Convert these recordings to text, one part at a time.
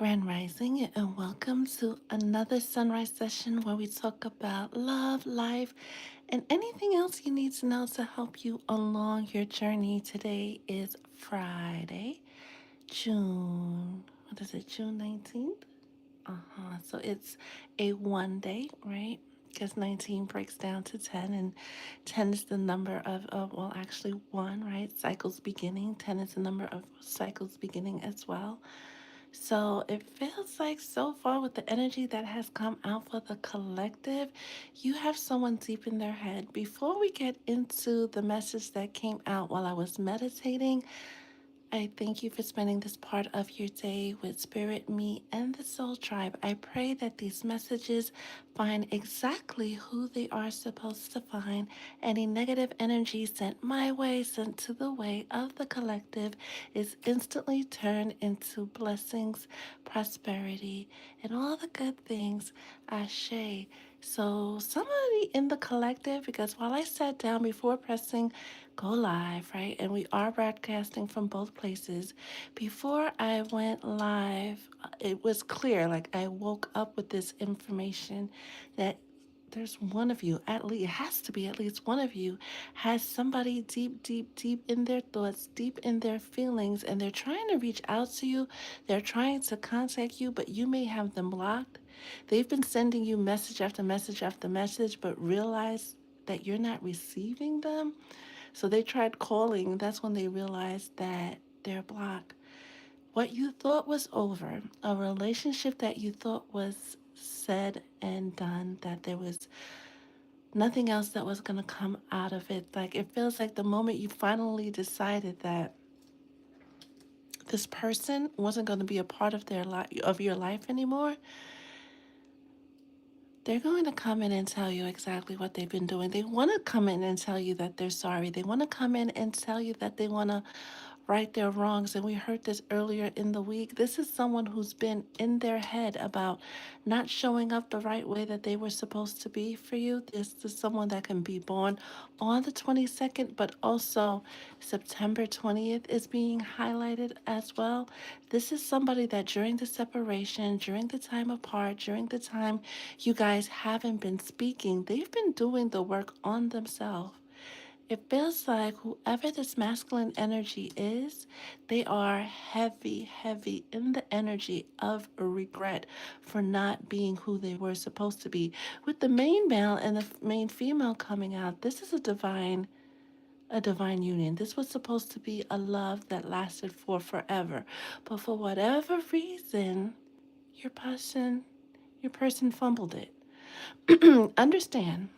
Grand Rising, and welcome to another sunrise session where we talk about love, life, and anything else you need to know to help you along your journey. Today is Friday, June 19th? So it's a one day, right? Because 19 breaks down to 10, and 10 is the number well, actually, one, right? Cycles beginning. 10 is the number of cycles beginning as well. So it feels like so far with the energy that has come out for the collective, you have someone deep in their head. Before we get into the message that came out while I was meditating, I thank you for spending this part of your day with Spirit, me, and the Soul Tribe. I pray that these messages find exactly who they are supposed to find. Any negative energy sent my way, sent to the way of the collective, is instantly turned into blessings, prosperity, and all the good things. Ashe. So, somebody in the collective, because while I sat down before pressing go live, right? And we are broadcasting from both places. Before I went live, it was clear, like I woke up with this information that there's one of you, at least, it has to be at least one of you, has somebody deep, deep, deep in their thoughts, deep in their feelings, and they're trying to reach out to you. They're trying to contact you, but you may have them blocked. They've been sending you message after message after message, but realize that you're not receiving them. So they tried calling. That's when they realized that they're blocked. What you thought was over, a relationship that you thought was said and done, that there was nothing else that was going to come out of it. Like it feels like the moment you finally decided that this person wasn't going to be a part of their life, of your life anymore, they're going to come in and tell you exactly what they've been doing. They want to come in and tell you that they're sorry. They want to come in and tell you that they want to right their wrongs. And we heard this earlier in the week. This is someone who's been in their head about not showing up the right way that they were supposed to be for you. This is someone that can be born on the 22nd, but also September 20th is being highlighted as well. This is somebody that during the separation, during the time apart, during the time you guys haven't been speaking, they've been doing the work on themselves. It feels like whoever this masculine energy is, they are heavy, heavy in the energy of regret for not being who they were supposed to be. With the main male and the main female coming out, this is a divine union. This was supposed to be a love that lasted for forever. But for whatever reason, your person your person fumbled it. Understand,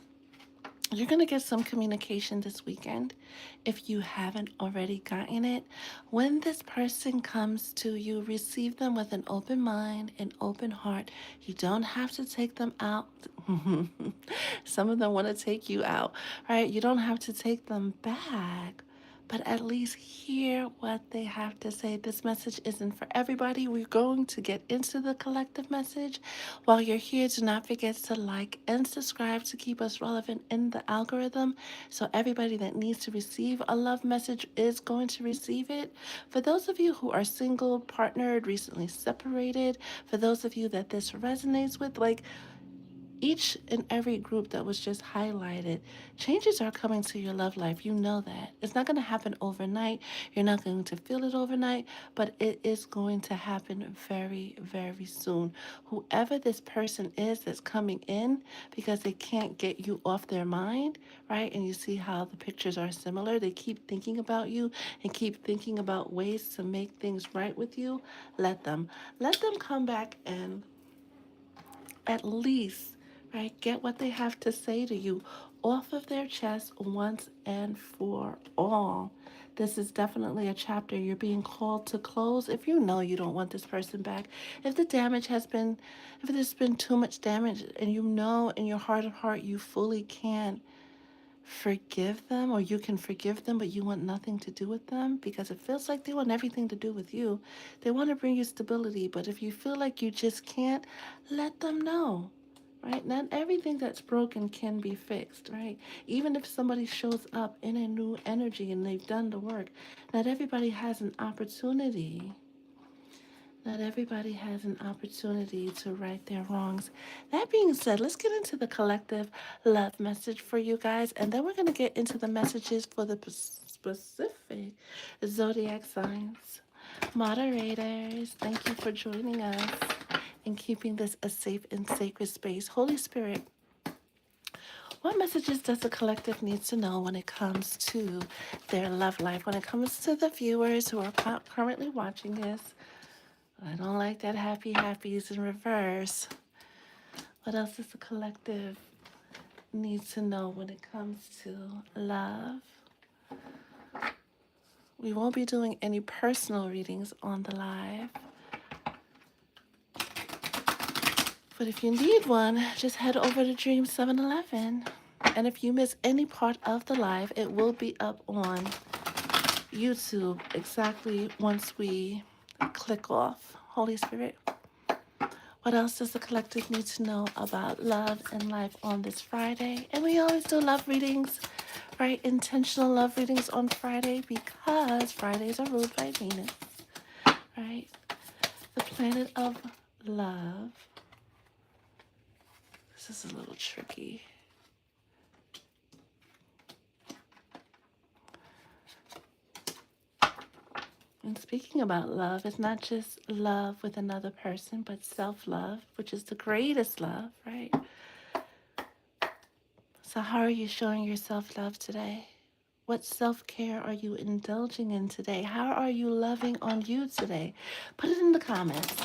you're going to get some communication this weekend if you haven't already gotten it. When this person comes to you, receive them with an open mind, an open heart. You don't have to take them out. Some of them want to take you out, right? You don't have to take them back, but at least hear what they have to say. This message isn't for everybody. We're going to get into the collective message. While you're here, do not forget to like and subscribe to keep us relevant in the algorithm. So everybody that needs to receive a love message is going to receive it. For those of you who are single, partnered, recently separated, for those of you that this resonates with, like, each and every group that was just highlighted, changes are coming to your love life. You know that. It's not going to happen overnight. You're not going to feel it overnight, but it is going to happen very, very soon. Whoever this person is that's coming in because they can't get you off their mind, right? And you see how the pictures are similar. They keep thinking about you and keep thinking about ways to make things right with you. Let them. Let them come back and at least, right, get what they have to say to you off of their chest once and for all. This is definitely a chapter you're being called to close. If you know you don't want this person back, if the damage has been, if there's been too much damage, and you know in your heart of heart you fully can't forgive them, or you can forgive them but you want nothing to do with them because it feels like they want everything to do with you. They want to bring you stability, but if you feel like you just can't, let them know, right? Not everything that's broken can be fixed, right? Even if somebody shows up in a new energy and they've done the work, not everybody has an opportunity. Not everybody has an opportunity to right their wrongs. That being said, let's get into the collective love message for you guys, and then we're going to get into the messages for the specific zodiac signs. Moderators, thank you for joining us and keeping this a safe and sacred space. Holy Spirit, what messages does the collective need to know when it comes to their love life? When it comes to the viewers who are currently watching this, I don't like that happies in reverse. What else does the collective need to know when it comes to love? We won't be doing any personal readings on the live. But if you need one, just head over to Dream 711. And if you miss any part of the live, it will be up on YouTube exactly once we click off. Holy Spirit, what else does the collective need to know about love and life on this Friday? And we always do love readings, right? Intentional love readings on Friday because Fridays are ruled by Venus, right? The planet of love. This is a little tricky. And speaking about love, it's not just love with another person, but self-love, which is the greatest love, right? So how are you showing your self-love today? What self-care are you indulging in today? How are you loving on you today? Put it in the comments.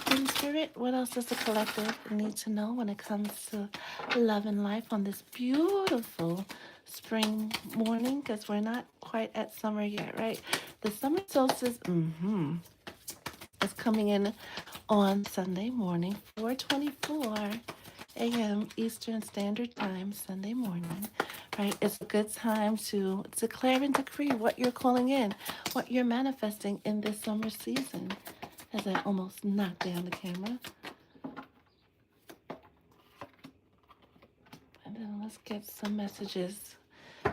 Holy Spirit, what else does the collective need to know when it comes to love and life on this beautiful spring morning? Because we're not quite at summer yet, right? The summer solstice is coming in on Sunday morning, 4:24 a.m. Eastern Standard Time, Sunday morning, right? It's a good time to declare and decree what you're calling in, what you're manifesting in this summer season. As I almost knocked down the camera. And then let's get some messages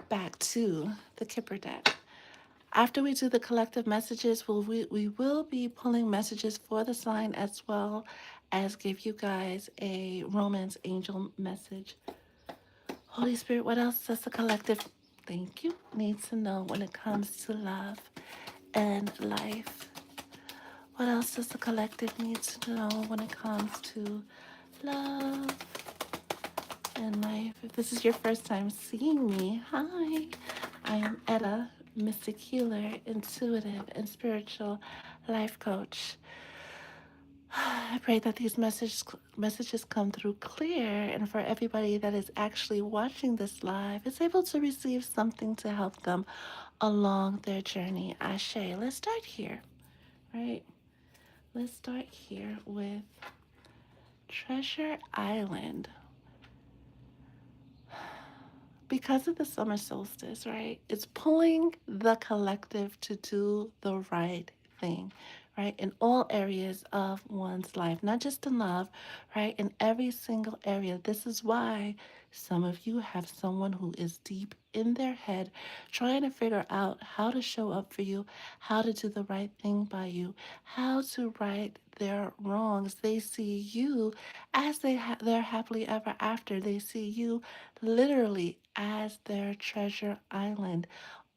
back to the Kipper deck. After we do the collective messages, we will be pulling messages for the sign as well as give you guys a romance angel message. Holy Spirit, what else does the collective, thank you, need to know when it comes to love and life? What else does the collective need to know when it comes to love and life? If this is your first time seeing me, hi. I am Etta, mystic healer, intuitive, and spiritual life coach. I pray that these messages come through clear, and for everybody that is actually watching this live is able to receive something to help them along their journey. Ashe. Let's start here, right? Let's start here with Treasure Island. Because of the summer solstice, right? It's pulling the collective to do the right thing, right? In all areas of one's life, not just in love, right? In every single area. This is why some of you have someone who is deep in their head trying to figure out how to show up for you, how to do the right thing by you, how to right their wrongs. They see you as they're happily ever after. They see you literally as their treasure island.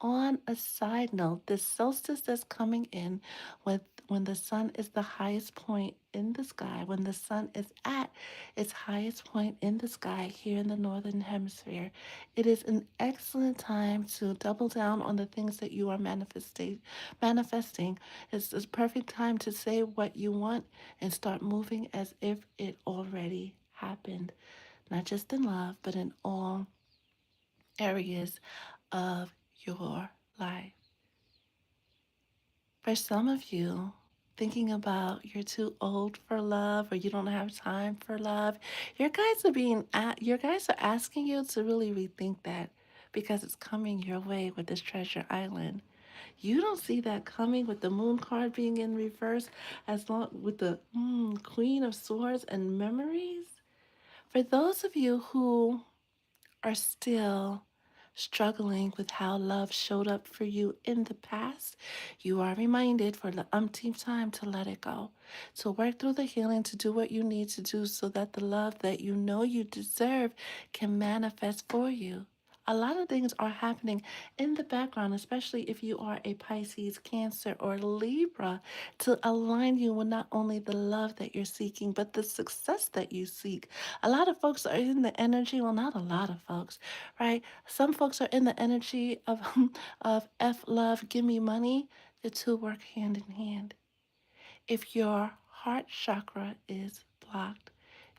On a side note, the solstice that's coming in with when the sun is the highest point in the sky, when the sun is at its highest point in the sky here in the northern hemisphere, it is an excellent time to double down on the things that you are manifesting. It's a perfect time to say what you want and start moving as if it already happened, not just in love, but in all areas of your life. For some of you, thinking about you're too old for love or you don't have time for love, your guys are asking you to really rethink that because it's coming your way with this treasure island. You don't see that coming with the moon card being in reverse as long with the queen of swords and memories. For those of you who are still struggling with how love showed up for you in the past, you are reminded for the umpteenth time to let it go, to work through the healing, to do what you need to do so that the love that you know you deserve can manifest for you. A lot of things are happening in the background, especially if you are a Pisces, Cancer, or Libra, to align you with not only the love that you're seeking, but the success that you seek. A lot of folks are in the energy, well, not a lot of folks, right? Some folks are in the energy of, of F love, give me money. The two work hand in hand. If your heart chakra is blocked,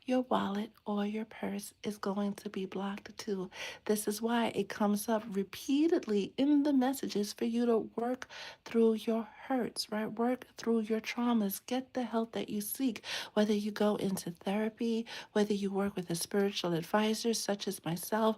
your wallet or your purse is going to be blocked too. This is why it comes up repeatedly in the messages for you to work through your hurts, right? Work through your traumas. Get the help that you seek, whether you go into therapy, whether you work with a spiritual advisor such as myself.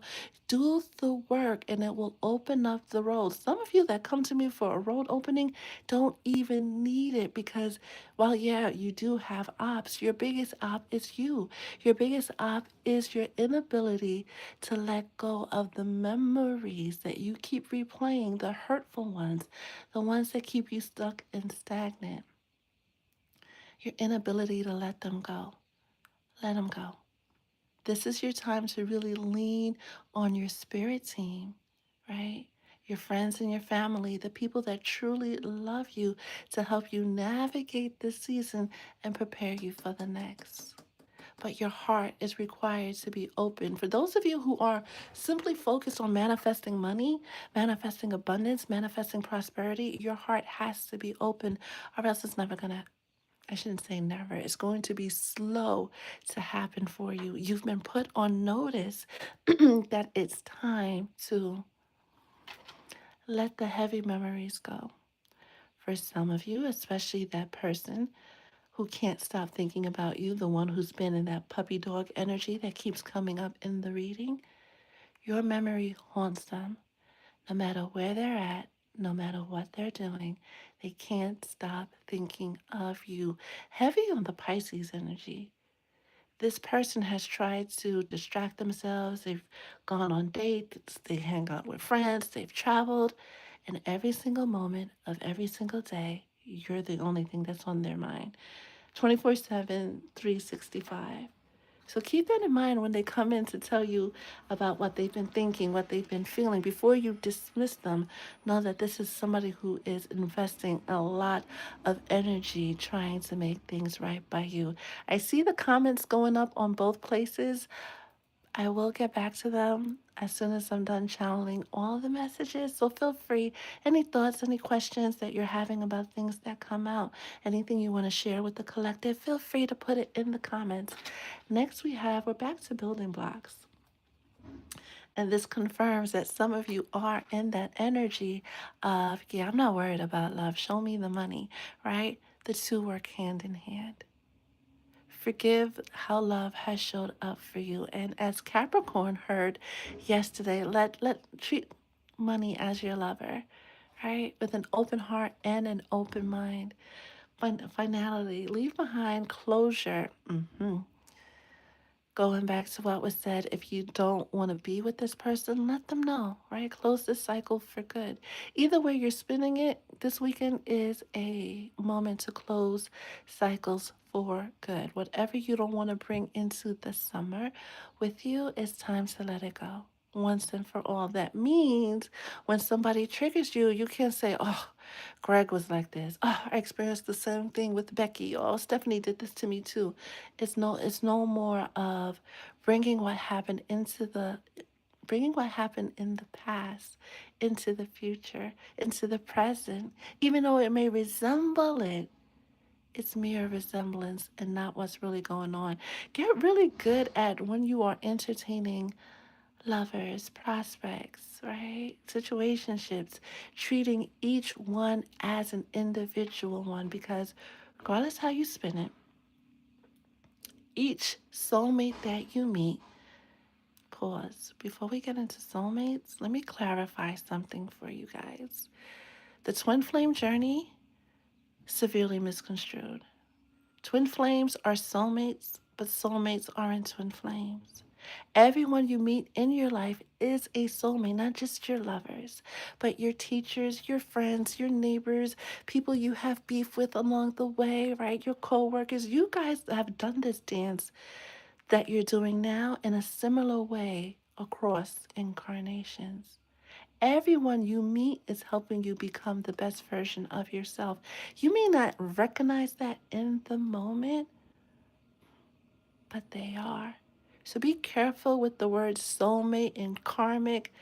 Do the work and it will open up the road. Some of you that come to me for a road opening don't even need it because, well, yeah, you do have ops. Your biggest op is you. Your biggest op is your inability to let go of the memories that you keep replaying, the hurtful ones, the ones that keep you stuck and stagnant. Your inability to let them go. Let them go. This is your time to really lean on your spirit team, right? Your friends and your family, the people that truly love you to help you navigate this season and prepare you for the next. But your heart is required to be open. For those of you who are simply focused on manifesting money, manifesting abundance, manifesting prosperity, your heart has to be open, or else it's never going to, I shouldn't say never, it's going to be slow to happen for you. You've been put on notice that it's time to let the heavy memories go. For some of you, especially that person who can't stop thinking about you, the one who's been in that puppy dog energy that keeps coming up in the reading, your memory haunts them. No matter where they're at, no matter what they're doing, they can't stop thinking of you. Heavy on the Pisces energy. This person has tried to distract themselves. They've gone on dates, they hang out with friends, they've traveled, and every single moment of every single day, you're the only thing that's on their mind. 24/7, 365. So keep that in mind when they come in to tell you about what they've been thinking, what they've been feeling. Before you dismiss them, know that this is somebody who is investing a lot of energy trying to make things right by you. I see the comments going up on both places. I will get back to them as soon as I'm done channeling all the messages. So feel free. Any thoughts, any questions that you're having about things that come out, anything you want to share with the collective, feel free to put it in the comments. Next, we're back to building blocks. And this confirms that some of you are in that energy of, yeah, I'm not worried about love. Show me the money, right? The two work hand in hand. Forgive how love has showed up for you. And as Capricorn heard yesterday, let treat money as your lover, right? With an open heart and an open mind. Finality, leave behind closure. Going back to what was said, if you don't want to be with this person, let them know, right? Close this cycle for good. Either way you're spinning it, this weekend is a moment to close cycles for good. Whatever you don't want to bring into the summer with you, it's time to let it go once and for all. That means when somebody triggers you, you can't say, oh, Greg was like this. Oh, I experienced the same thing with Becky. Oh, Stephanie did this to me too. It's no more of bringing what happened into the bringing what happened in the past into the future, into the present, even though it may resemble it. It's mere resemblance and not what's really going on. Get really good at when you are entertaining lovers, prospects, right? Situationships, treating each one as an individual one because regardless how you spin it, each soulmate that you meet, pause. Before we get into soulmates, let me clarify something for you guys. The twin flame journey, severely misconstrued. Twin flames are soulmates, but soulmates aren't twin flames. Everyone you meet in your life is a soulmate, not just your lovers, but your teachers, your friends, your neighbors, people you have beef with along the way, right? Your coworkers. You guys have done this dance that you're doing now in a similar way across incarnations. Everyone you meet is helping you become the best version of yourself. You may not recognize that in the moment, but they are. So be careful with the words soulmate and karmic,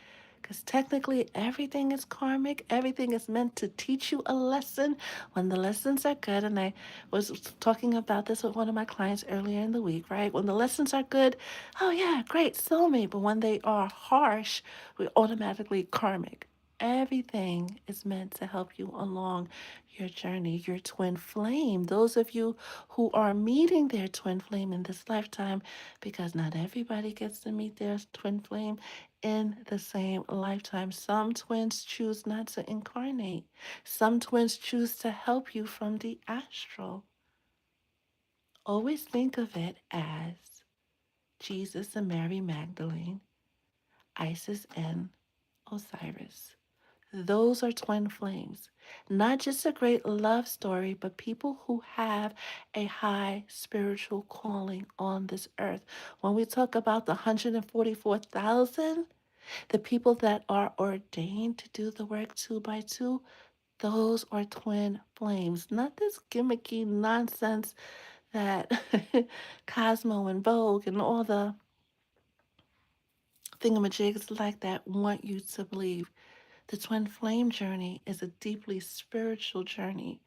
because technically everything is karmic. Everything is meant to teach you a lesson when the lessons are good. And I was talking about this with one of my clients earlier in the week, right? When the lessons are good, oh yeah, great, soulmate. But when they are harsh, we automatically karmic. Everything is meant to help you along your journey, your twin flame. Those of you who are meeting their twin flame in this lifetime, because not everybody gets to meet their twin flame in the same lifetime. Some twins choose not to incarnate, some twins choose to help you from the astral. Always think of it as Jesus and Mary Magdalene, Isis and Osiris. Those are twin flames. Not just a great love story, but people who have a high spiritual calling on this earth. When we talk about the 144,000, the people that are ordained to do the work two by two, those are twin flames. Not this gimmicky nonsense that Cosmo and Vogue and all the thingamajigs like that want you to believe. The twin flame journey is a deeply spiritual journey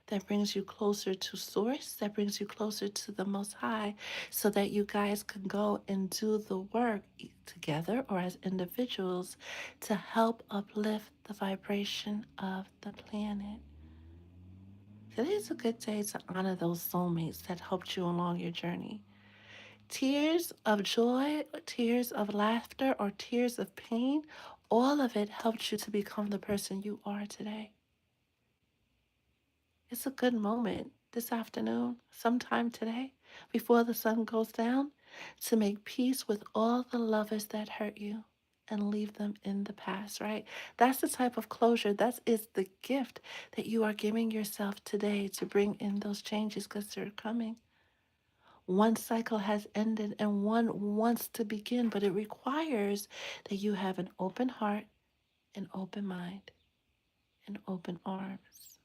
that brings you closer to source, that brings you closer to the most high, so that you guys can go and do the work together or as individuals to help uplift the vibration of the planet. Today is a good day to honor those soulmates that helped you along your journey. Tears of joy, tears of laughter, or tears of pain, all of it helped you to become the person you are today. It's a good moment this afternoon, sometime today, before the sun goes down, to make peace with all the lovers that hurt you and leave them in the past, right? That's the type of closure. That is the gift that you are giving yourself today to bring in those changes because they're coming. One cycle has ended and one wants to begin, but it requires that you have an open heart, an open mind, and open arms.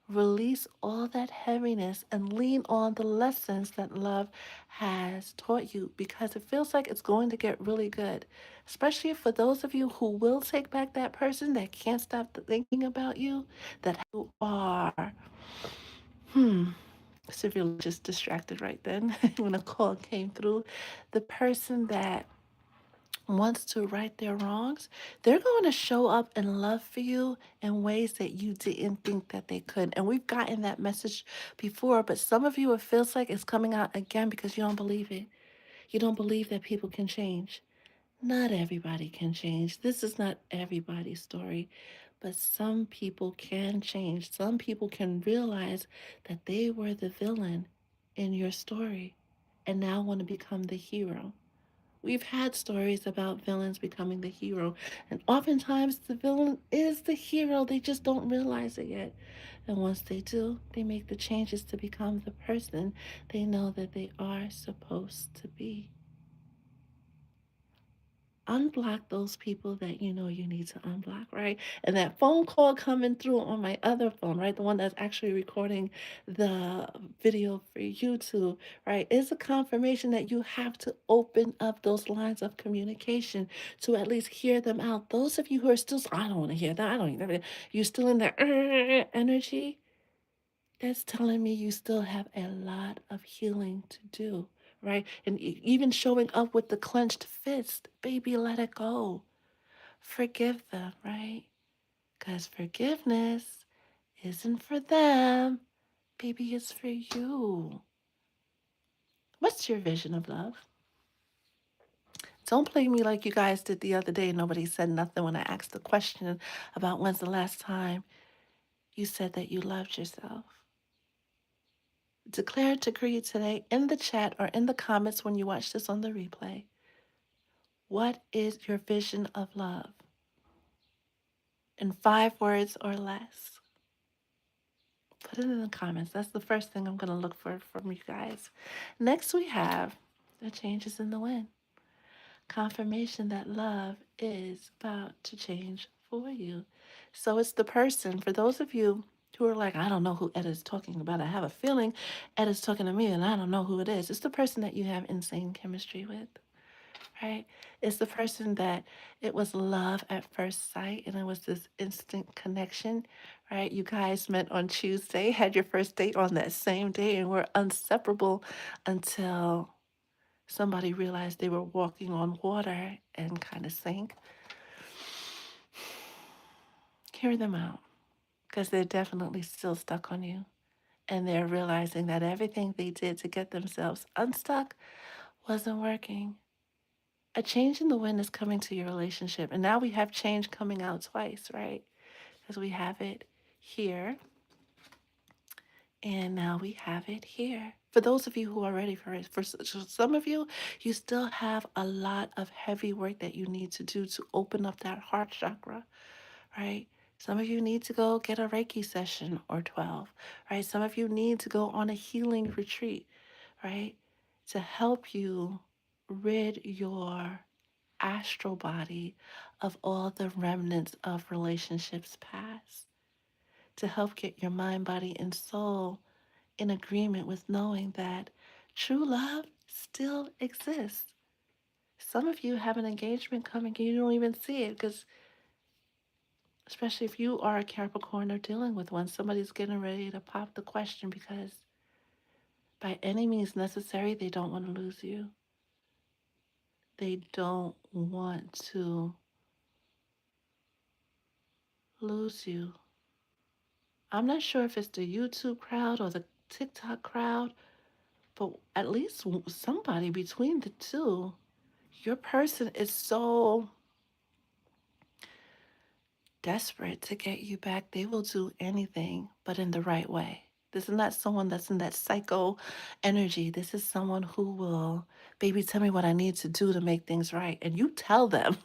Release all that heaviness and lean on the lessons that love has taught you, because it feels like it's going to get really good, especially for those of you who will take back that person that can't stop thinking about you, that you are. Severely just distracted right then when a call came through. The person that wants to right their wrongs, they're going to show up in love for you in ways that you didn't think that they could. And we've gotten that message before, but some of you, it feels like it's coming out again because you don't believe it. You don't believe that people can change. Not everybody can change. This is not everybody's story, but some people can change. Some people can realize that they were the villain in your story and now want to become the hero. We've had stories about villains becoming the hero, and oftentimes the villain is the hero. They just don't realize it yet. And once they do, they make the changes to become the person they know that they are supposed to be. Unblock those people that you know you need to unblock, right? And that phone call coming through on my other phone, right? The one that's actually recording the video for YouTube, right? Is a confirmation that you have to open up those lines of communication to at least hear them out. Those of you who are still, I don't want to hear that. I don't even, you're still in that energy. That's telling me you still have a lot of healing to do, right? And even showing up with the clenched fist, baby, let it go. Forgive them, right? Because forgiveness isn't for them, baby, it's for you. What's your vision of love? Don't play me like you guys did the other day. Nobody said nothing when I asked the question about when's the last time you said that you loved yourself. Declare a decree today in the chat or in the comments when you watch this on the replay. What is your vision of love in 5 words or less? Put it in the comments. That's the first thing I'm going to look for from you guys. Next, we have the changes in the wind. Confirmation that love is about to change for you. So it's the person, for those of you who are like, I don't know who Ed is talking about. I have a feeling Ed is talking to me and I don't know who it is. It's the person that you have insane chemistry with, right? It's the person that it was love at first sight and it was this instant connection, right? You guys met on Tuesday, had your first date on that same day, and were inseparable until somebody realized they were walking on water and kind of sank. Hear them out because they're definitely still stuck on you. And they're realizing that everything they did to get themselves unstuck wasn't working. A change in the wind is coming to your relationship. And now we have change coming out twice, right? Because we have it here and now we have it here. For those of you who are ready for it, for some of you, you still have a lot of heavy work that you need to do to open up that heart chakra, right? Some of you need to go get a Reiki session or 12, right? Some of you need to go on a healing retreat, right? To help you rid your astral body of all the remnants of relationships past, to help get your mind, body, and soul in agreement with knowing that true love still exists. Some of you have an engagement coming and you don't even see it because, especially if you are a Capricorn or dealing with one, somebody's getting ready to pop the question because by any means necessary, they don't want to lose you. They don't want to lose you. I'm not sure if it's the YouTube crowd or the TikTok crowd, but at least somebody between the two, your person is so desperate to get you back, they will do anything, but in the right way. This is not someone that's in that psycho energy. This is someone who will, baby, tell me what I need to do to make things right. And you tell them.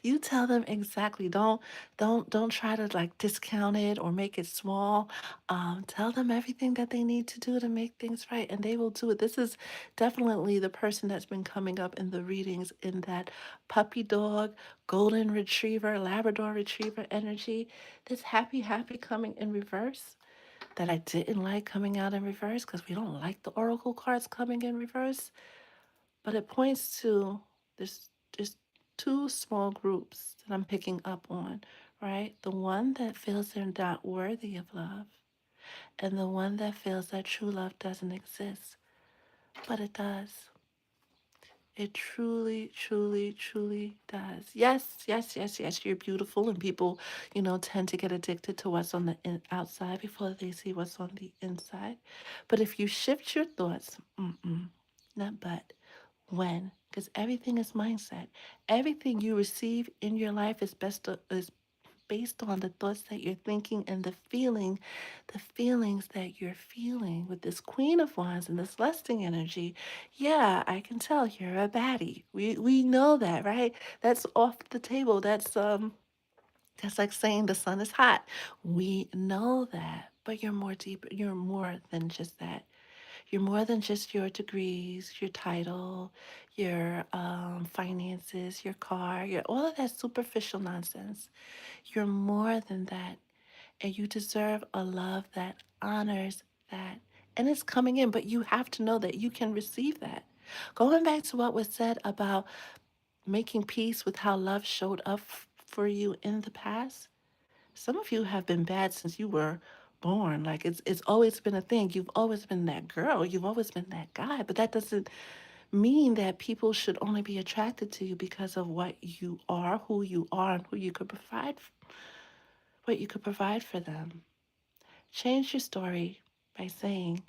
You tell them exactly. Don't try to like discount it or make it small. Tell them everything that they need to do to make things right, and they will do it. This is definitely the person that's been coming up in the readings in that puppy dog, golden retriever, Labrador retriever energy. This happy, happy coming in reverse that I didn't like coming out in reverse because we don't like the oracle cards coming in reverse. But it points to there's two small groups that I'm picking up on, right? The one that feels they're not worthy of love, and the one that feels that true love doesn't exist, but it does. It truly, truly, truly does. Yes, yes, yes, yes. You're beautiful, and people, tend to get addicted to what's on the outside before they see what's on the inside. But if you shift your thoughts, not but, when, because everything is mindset. Everything you receive in your life is based on the thoughts that you're thinking and the feelings that you're feeling with this Queen of Wands and this lusting energy. Yeah, I can tell you're a baddie. We know that, right? That's off the table. That's like saying the sun is hot. We know that. But you're more deep, you're more than just that. You're more than just your degrees, your title, your finances, your car, your all of that superficial nonsense. You're more than that. And you deserve a love that honors that. And it's coming in, but you have to know that you can receive that. Going back to what was said about making peace with how love showed up for you in the past, some of you have been bad since you were born. Like it's always been a thing. You've always been that girl. You've always been that guy. But that doesn't mean that people should only be attracted to you because of what you are, who you are, and who you could provide, what you could provide for them. Change your story by saying,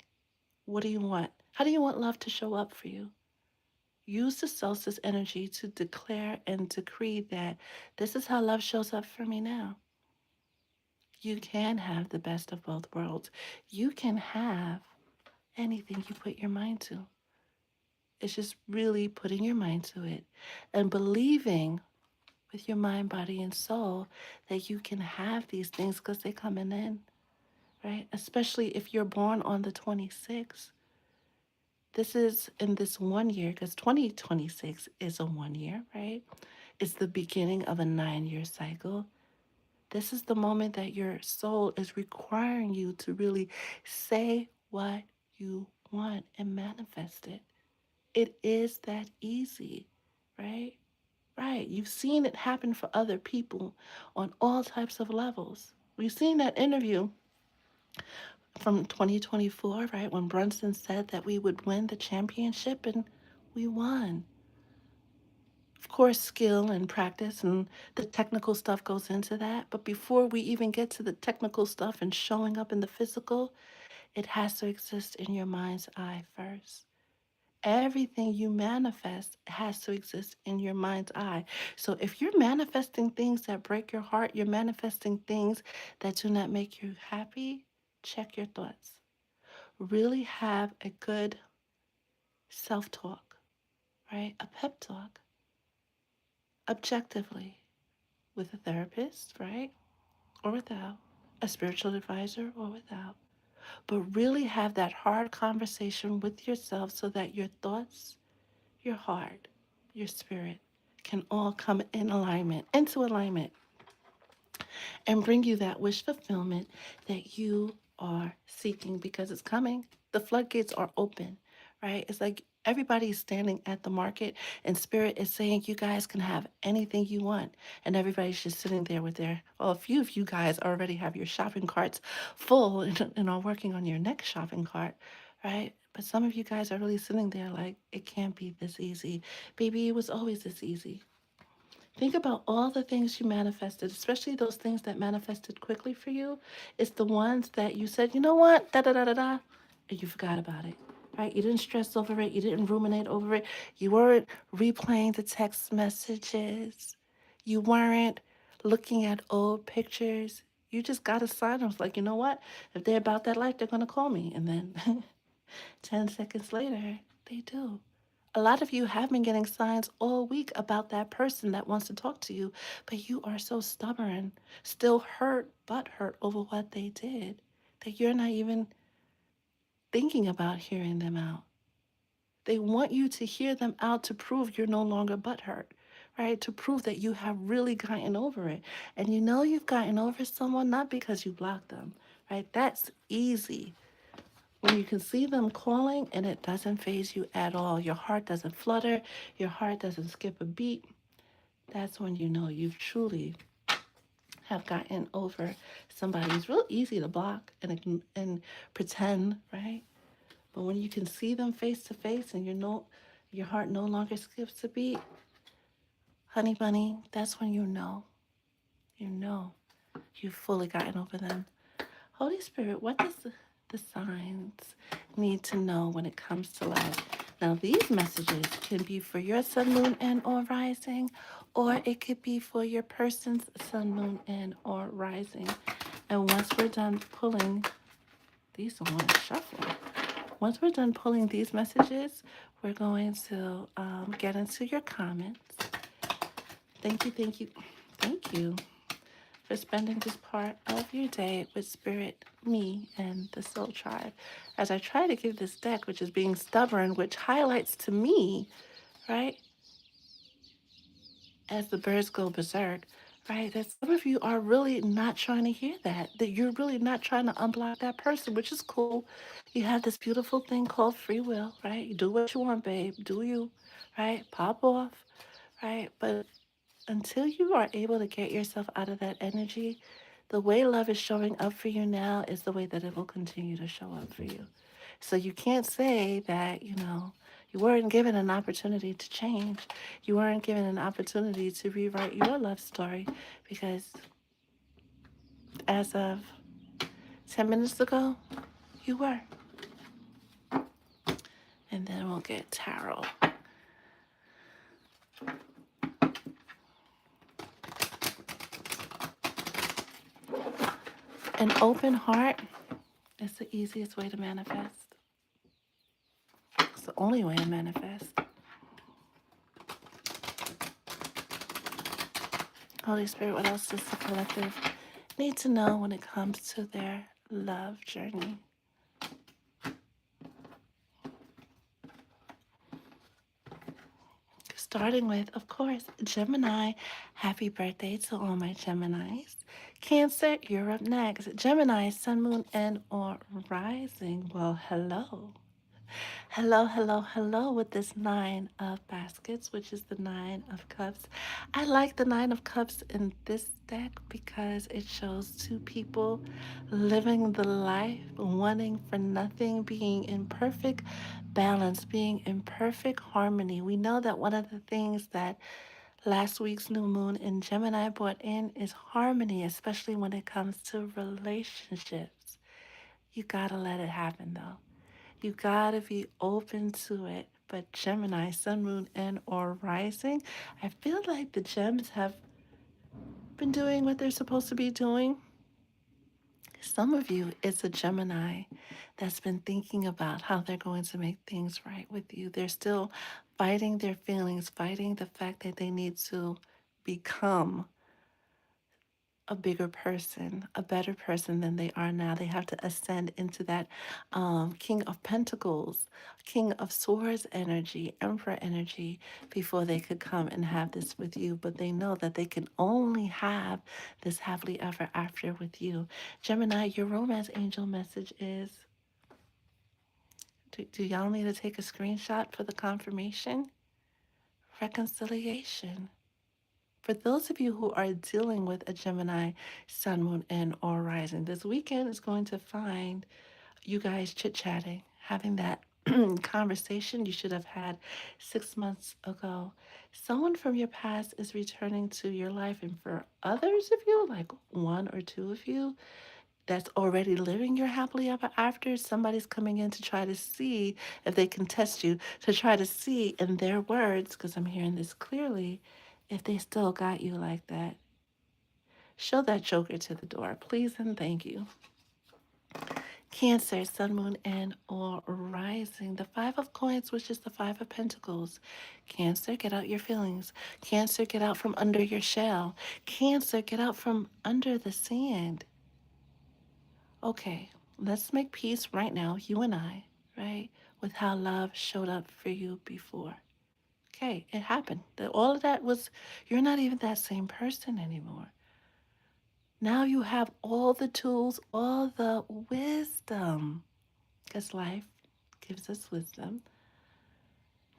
what do you want? How do you want love to show up for you? Use the solstice energy to declare and decree that this is how love shows up for me now. You can have the best of both worlds. You can have anything you put your mind to. It's just really putting your mind to it and believing with your mind, body, and soul that you can have these things because they're coming in, right? Especially if you're born on the 26th. This is in this 1 year, because 2026 is a 1 year, right? It's the beginning of a 9 year cycle. This is the moment that your soul is requiring you to really say what you want and manifest it. It is that easy, right? Right. You've seen it happen for other people on all types of levels. We've seen that interview from 2024, right? When Brunson said that we would win the championship and we won. Of course, skill and practice and the technical stuff goes into that. But before we even get to the technical stuff and showing up in the physical, it has to exist in your mind's eye first. Everything you manifest has to exist in your mind's eye. So if you're manifesting things that break your heart, you're manifesting things that do not make you happy, check your thoughts. Really have a good self talk, right? A pep talk, objectively, with a therapist, right? Or without, a spiritual advisor or without. But really have that hard conversation with yourself so that your thoughts, your heart, your spirit can all come in alignment, into alignment, and bring you that wish fulfillment that you are seeking because it's coming. The floodgates are open, right? It's like everybody's standing at the market and spirit is saying you guys can have anything you want. And everybody's just sitting there with their, well, a few of you guys already have your shopping carts full and are working on your next shopping cart, right? But some of you guys are really sitting there like, it can't be this easy. Baby, it was always this easy. Think about all the things you manifested, especially those things that manifested quickly for you. It's the ones that you said, you know what, da da da da da, and you forgot about it, right? You didn't stress over it. You didn't ruminate over it. You weren't replaying the text messages. You weren't looking at old pictures. You just got a sign. I was like, you know what? If they're about that life, they're going to call me. And then 10 seconds later, they do. A lot of you have been getting signs all week about that person that wants to talk to you, but you are so stubborn, still hurt, but hurt over what they did, that you're not even thinking about hearing them out. They want you to hear them out to prove you're no longer butthurt, right? To prove that you have really gotten over it. And you know you've gotten over someone not because you blocked them, right? That's easy. When you can see them calling and it doesn't faze you at all, your heart doesn't flutter, your heart doesn't skip a beat, that's when you know you truly have gotten over somebody. It's real easy to block and pretend, right? But when you can see them face to face and your heart no longer skips a beat, honey bunny, that's when you know you've fully gotten over them. Holy Spirit, what does the signs need to know when it comes to life? Now, these messages can be for your sun, moon, and or rising, or it could be for your person's sun, moon, and or rising. And once we're done pulling, these are one shuffling. Once we're done pulling these messages, we're going to get into your comments. Thank you, thank you, thank you for spending this part of your day with Spirit, me, and the Soul Tribe. As I try to give this deck, which is being stubborn, which highlights to me, right, as the birds go berserk, right, that some of you are really not trying to hear that you're really not trying to unblock that person, which is cool. You have this beautiful thing called free will, right? You do what you want, babe. Do you, right? Pop off, right? But until you are able to get yourself out of that energy, the way love is showing up for you now is the way that it will continue to show up for you. So you can't say that, you weren't given an opportunity to change. You weren't given an opportunity to rewrite your love story because as of 10 minutes ago, you were. And then we'll get tarot. An open heart is the easiest way to manifest. It's the only way to manifest. Holy Spirit, what else does the collective need to know when it comes to their love journey? Starting with, of course, Gemini. Happy birthday to all my Geminis. Cancer, you're up next. Gemini, Sun, Moon, and or Rising. Well, hello. Hello, hello, hello with this Nine of Baskets, which is the Nine of Cups. I like the Nine of Cups in this deck because it shows two people living the life, wanting for nothing, being in perfect balance, being in perfect harmony. We know that one of the things that last week's new moon in Gemini brought in is harmony, especially when it comes to relationships. You gotta let it happen though. You gotta be open to it. But Gemini, Sun, Moon, and or Rising, I feel like the gems have been doing what they're supposed to be doing. Some of you, it's a Gemini that's been thinking about how they're going to make things right with you. They're still fighting their feelings, fighting the fact that they need to become a bigger person, a better person than they are now. They have to ascend into that King of Pentacles, King of Swords energy, Emperor energy before they could come and have this with you. But they know that they can only have this happily ever after with you. Gemini, your romance angel message is, do y'all need to take a screenshot for the confirmation? Reconciliation. For those of you who are dealing with a Gemini, Sun, Moon, and or Rising, this weekend is going to find you guys chit chatting, having that conversation you should have had 6 months ago. Someone from your past is returning to your life, and for others of you, like one or two of you, that's already living your happily ever after, somebody's coming in to try to see if they can test you, to try to see in their words, because I'm hearing this clearly, if they still got you like that. Show that joker to the door, please and thank you. Cancer, Sun, Moon, and or Rising. The Five of Coins, which is the Five of Pentacles. Cancer, get out your feelings. Cancer, get out from under your shell. Cancer, get out from under the sand. Okay, let's make peace right now, you and I, right, with how love showed up for you before. Okay, it happened. All of that was, you're not even that same person anymore. Now you have all the tools, all the wisdom, because life gives us wisdom.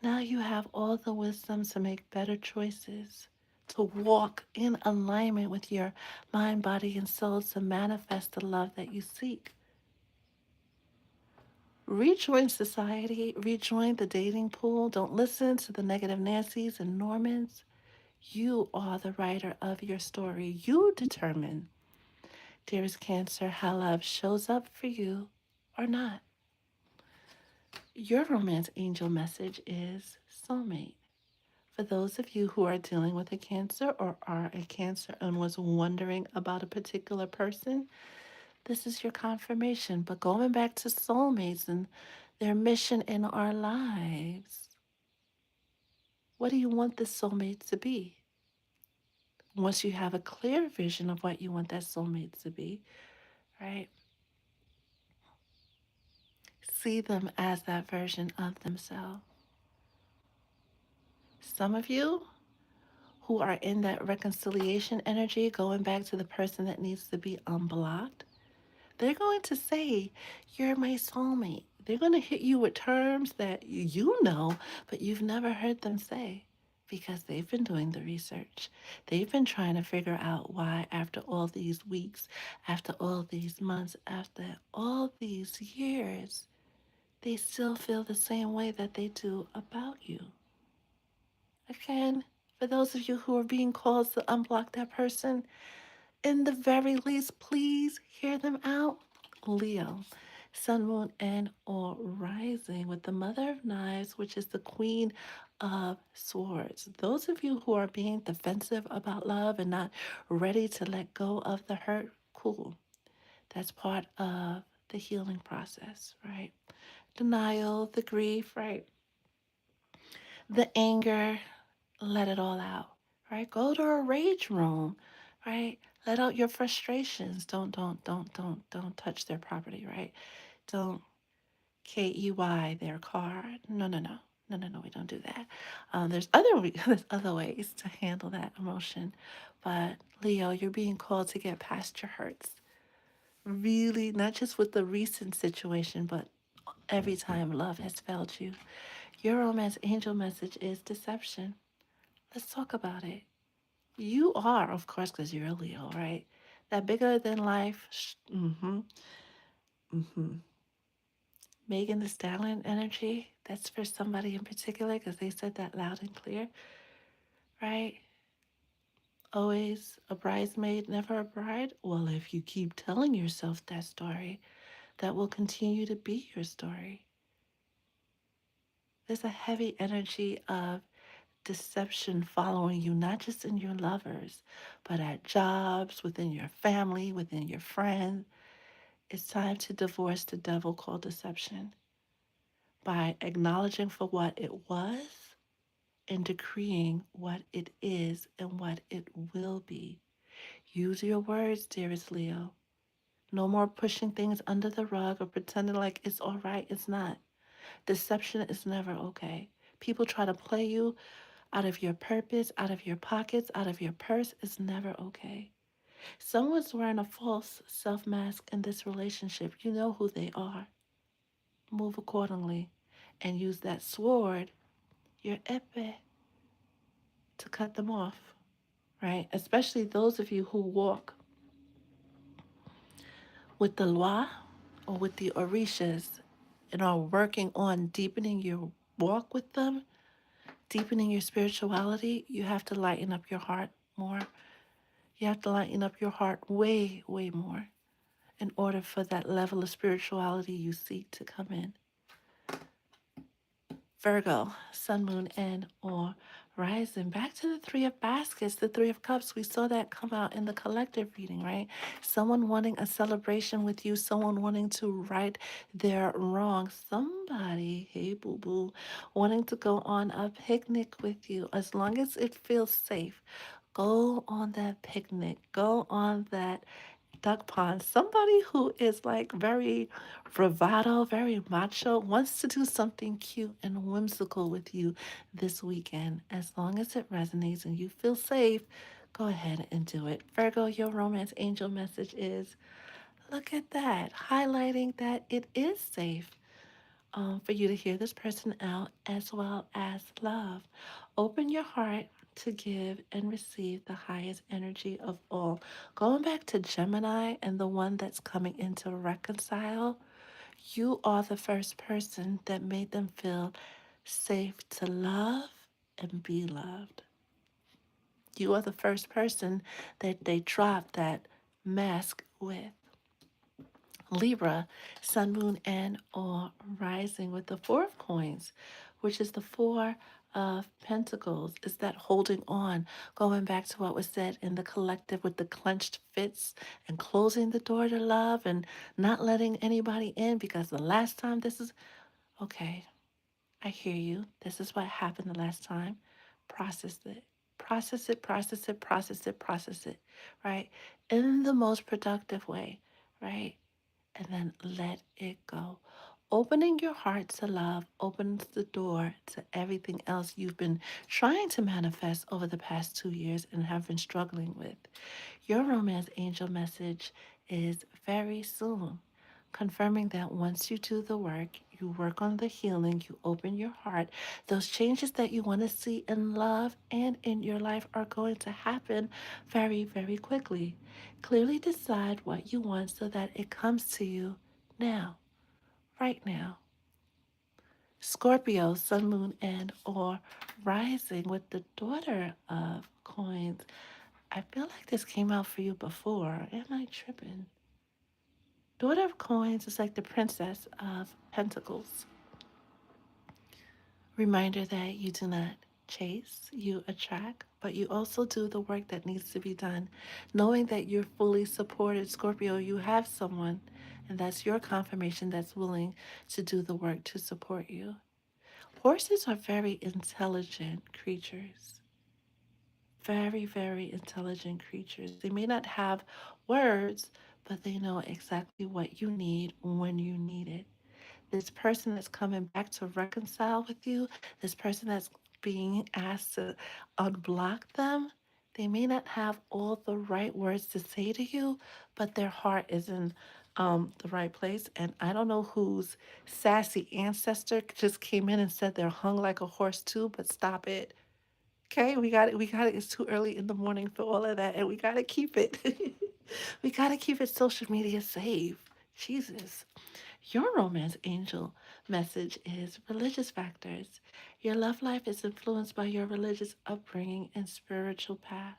Now you have all the wisdom to make better choices, to walk in alignment with your mind, body, and soul to manifest the love that you seek. Rejoin society, rejoin the dating pool. Don't listen to the negative Nancys and Normans. You are the writer of your story. You determine, dearest Cancer, how love shows up for you or not. Your romance angel message is soulmate. For those of you who are dealing with a Cancer or are a Cancer and was wondering about a particular person, this is your confirmation. But going back to soulmates and their mission in our lives, what do you want this soulmate to be? Once you have a clear vision of what you want that soulmate to be, right? See them as that version of themselves. Some of you who are in that reconciliation energy, going back to the person that needs to be unblocked, they're going to say, you're my soulmate. They're going to hit you with terms that you know, but you've never heard them say because they've been doing the research. They've been trying to figure out why, after all these weeks, after all these months, after all these years, they still feel the same way that they do about you. Again, for those of you who are being called to unblock that person, in the very least, please hear them out. Leo, Sun, Moon, and or Rising with the Mother of Knives, which is the Queen of Swords. Those of you who are being defensive about love and not ready to let go of the hurt, cool. That's part of the healing process, right? Denial, the grief, right? The anger, let it all out, right? Go to a rage room, right? Let out your frustrations. Don't touch their property, right? Don't KEY their car. No. We don't do that. There's other ways to handle that emotion, but Leo, you're being called to get past your hurts. Really, not just with the recent situation, but every time love has failed you. Your romance angel message is deception. Let's talk about it. You are, of course, because you're a Leo, right? That bigger than life. Mm-hmm. Megan the Stallion energy. That's for somebody in particular because they said that loud and clear, right? Always a bridesmaid, never a bride. Well, if you keep telling yourself that story, that will continue to be your story. There's a heavy energy of deception following you, not just in your lovers, but at jobs, within your family, within your friends. It's time to divorce the devil called deception by acknowledging for what it was and decreeing what it is and what it will be. Use your words, dearest Leo. No more pushing things under the rug or pretending like it's all right. It's not. Deception is never okay. People try to play you out of your purpose, out of your pockets, out of your purse. It's never okay. Someone's wearing a false self mask in this relationship. You know who they are. Move accordingly and use that sword, your epee, to cut them off, right? Especially those of you who walk with the Loa or with the Orishas and are working on deepening your walk with them, deepening your spirituality. You have to lighten up your heart more. You have to lighten up your heart way more in order for that level of spirituality you seek to come in. Virgo, Sun, Moon, and or Rising. Back to the Three of Baskets, the Three of Cups. We saw that come out in the collective reading, right? Someone wanting a celebration with you, someone wanting to right their wrong, somebody, hey boo boo, wanting to go on a picnic with you. As long as it feels safe, go on that picnic, go on that duck pond. Somebody who is like very bravado, very macho, wants to do something cute and whimsical with you this weekend. As long as it resonates and you feel safe, go ahead and do it. Virgo, your romance angel message is look at that, highlighting that it is safe for you to hear this person out as well as love. Open your heart to give and receive the highest energy of all. Going back to Gemini and the one that's coming in to reconcile, you are the first person that made them feel safe to love and be loved. You are the first person that they dropped that mask with. Libra, Sun, Moon, and or Rising with the Four of Coins, which is the Four of Pentacles. Is that holding on, going back to what was said in the collective with the clenched fists and closing the door to love and not letting anybody in because the last time this is okay. I hear you. This is what happened the last time. Process it. Process it, right? In the most productive way, right? And then let it go. Opening your heart to love opens the door to everything else you've been trying to manifest over the past 2 years and have been struggling with. Your romance angel message is very soon, confirming that once you do the work, you work on the healing, you open your heart, those changes that you want to see in love and in your life are going to happen very quickly. Clearly decide what you want so that it comes to you now, right now. Scorpio, Sun, Moon, and or Rising with the Daughter of Coins. I feel like this came out for you before. Am I tripping? Daughter of Coins is like the Princess of Pentacles. Reminder that you do not chase, you attract, but you also do the work that needs to be done. Knowing that you're fully supported, Scorpio, you have someone, and that's your confirmation that's willing to do the work to support you. Horses are very intelligent creatures. Very, very intelligent creatures. They may not have words, but they know exactly what you need when you need it. This person that's coming back to reconcile with you, this person that's being asked to unblock them, they may not have all the right words to say to you, but their heart is in the right place. And I don't know whose sassy ancestor just came in and said they're hung like a horse too, but stop it. Okay, we got it. We got it. It's too early in the morning for all of that, and we got to keep it. We got to keep it social media safe. Jesus. Your romance angel message is religious factors. Your love life is influenced by your religious upbringing and spiritual path.